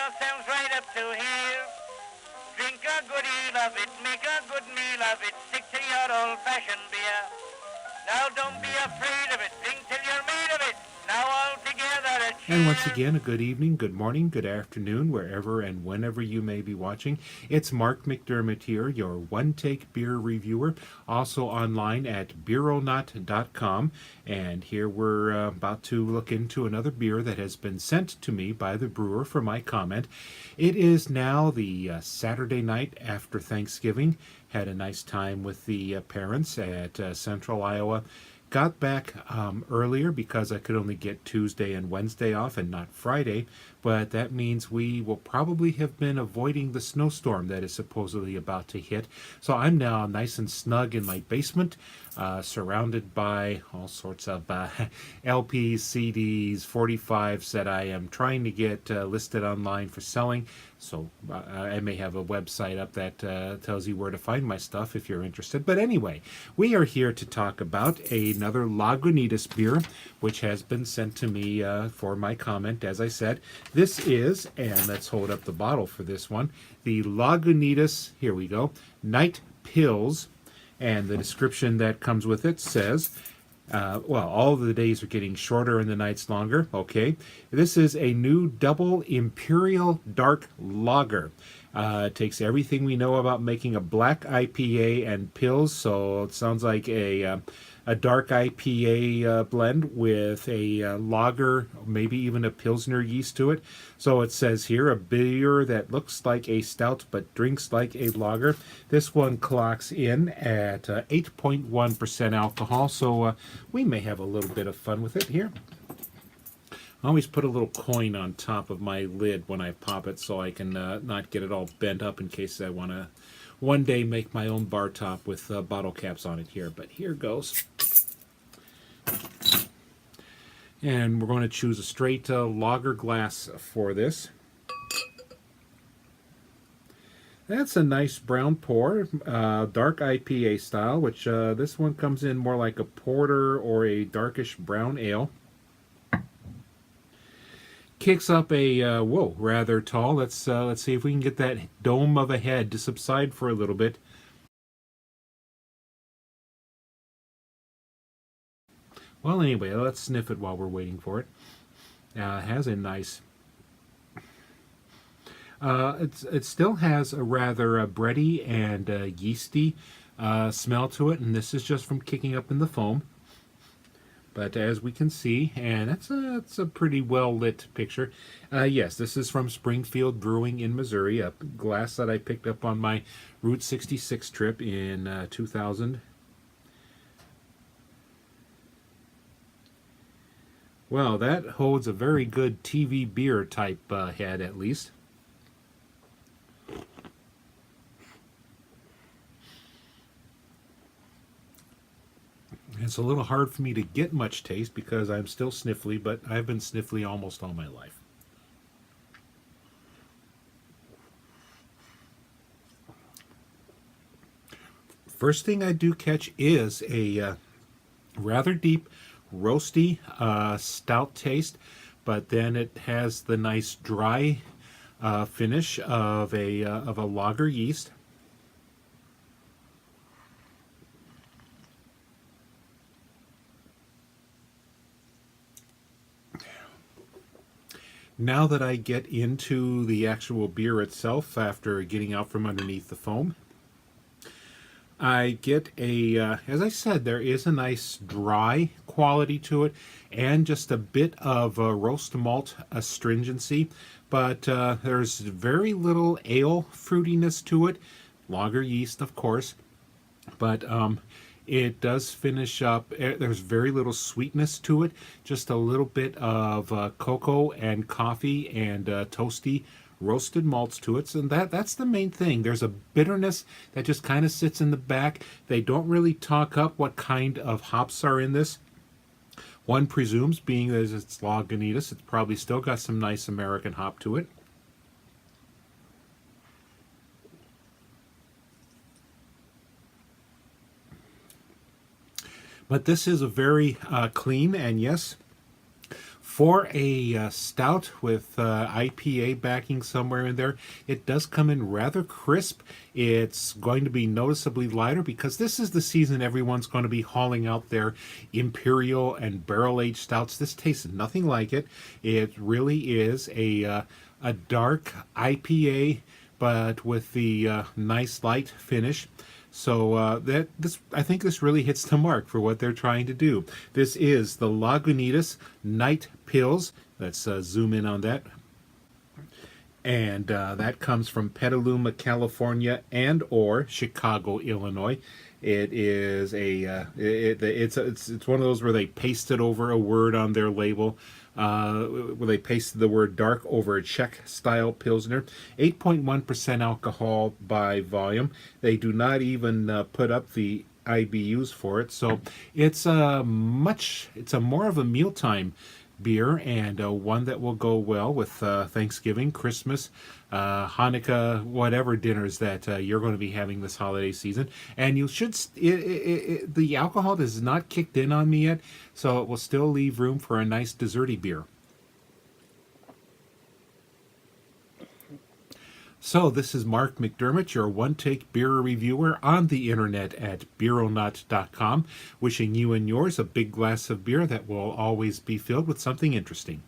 yourselves right up to here. Drink a good deal of it, make a good meal of it, stick to your old-fashioned beer. Now don't be afraid of it, drink till you're made of it. Now all together a cheer. And once again, a good evening, good morning, good afternoon, wherever and whenever you may be watching. It's Mark McDermott here, your one-take beer reviewer, also online at beeronaut.com. And here we're about to look into another beer that has been sent to me by the brewer for my comment. It is now the Saturday night after Thanksgiving. Had a nice time with the parents at Central Iowa. Got back earlier because I could only get Tuesday and Wednesday off and not Friday, but that means we will probably have been avoiding the snowstorm that is supposedly about to hit. So I'm now nice and snug in my basement, surrounded by all sorts of LPs, CDs, 45s that I am trying to get listed online for selling. So I may have a website up that tells you where to find my stuff if you're interested. But anyway, we are here to talk about another Lagunitas beer, which has been sent to me for my comment, as I said. This is, and let's hold up the bottle for this one, the Lagunitas, here we go, Night Pills. And the description that comes with it says, well, all the days are getting shorter and the nights longer. Okay. This is a new double imperial dark lager. It takes everything we know about making a black IPA and pills. So it sounds like a dark IPA blend with a lager, maybe even a Pilsner yeast to it. So it says here, a beer that looks like a stout but drinks like a lager. This one clocks in at 8.1% alcohol, so we may have a little bit of fun with it here. I always put a little coin on top of my lid when I pop it so I can not get it all bent up in case I want to one day make my own bar top with bottle caps on it here. But here goes. And we're going to choose a straight lager glass for this. That's a nice brown pour, dark IPA style, which this one comes in more like a porter or a darkish brown ale. Kicks up a whoa, rather tall. Let's see if we can get that dome of a head to subside for a little bit. Well, anyway, let's sniff it while we're waiting for it. It has a nice. It still has a rather bready and yeasty smell to it, and this is just from kicking up in the foam. But as we can see, and it's a pretty well lit picture. Yes, this is from Springfield Brewing in Missouri, a glass that I picked up on my Route 66 trip in 2000. Well, that holds a very good TV beer type head, at least. It's a little hard for me to get much taste because I'm still sniffly, but I've been sniffly almost all my life. First thing I do catch is a rather deep, roasty, stout taste, but then it has the nice dry finish of a lager yeast. Now that I get into the actual beer itself after getting out from underneath the foam, I get a, as I said, there is a nice dry quality to it and just a bit of roast malt astringency, but there's very little ale fruitiness to it. Lager yeast, of course, but it does finish up. There's very little sweetness to it, just a little bit of cocoa and coffee and toasty roasted malts to it. So that's the main thing. There's a bitterness that just kind of sits in the back. They don't really talk up what kind of hops are in this. One presumes, being that it's Lagunitas, it's probably still got some nice American hop to it. But this is a very clean and, yes, For a stout with IPA backing somewhere in there, it does come in rather crisp. It's going to be noticeably lighter because this is the season everyone's going to be hauling out their imperial and barrel-aged stouts. This tastes nothing like it. It really is a dark IPA, but with the nice light finish. So I think this really hits the mark for what they're trying to do. This is the Lagunitas Night Pills. Let's zoom in on that. And that comes from Petaluma, California, and or Chicago, Illinois. It is it's one of those where they pasted over a word on their label, where they pasted the word dark over a Czech style Pilsner. 8.1% alcohol by volume. They do not even put up the IBUs for it, so it's a more of a mealtime beer, and one that will go well with Thanksgiving, Christmas, Hanukkah, whatever dinners that you're going to be having this holiday season. And you should, the alcohol is not kicked in on me yet, so it will still leave room for a nice desserty beer. So this is Mark McDermott, your one-take beer reviewer on the internet at beeronaut.com, wishing you and yours a big glass of beer that will always be filled with something interesting.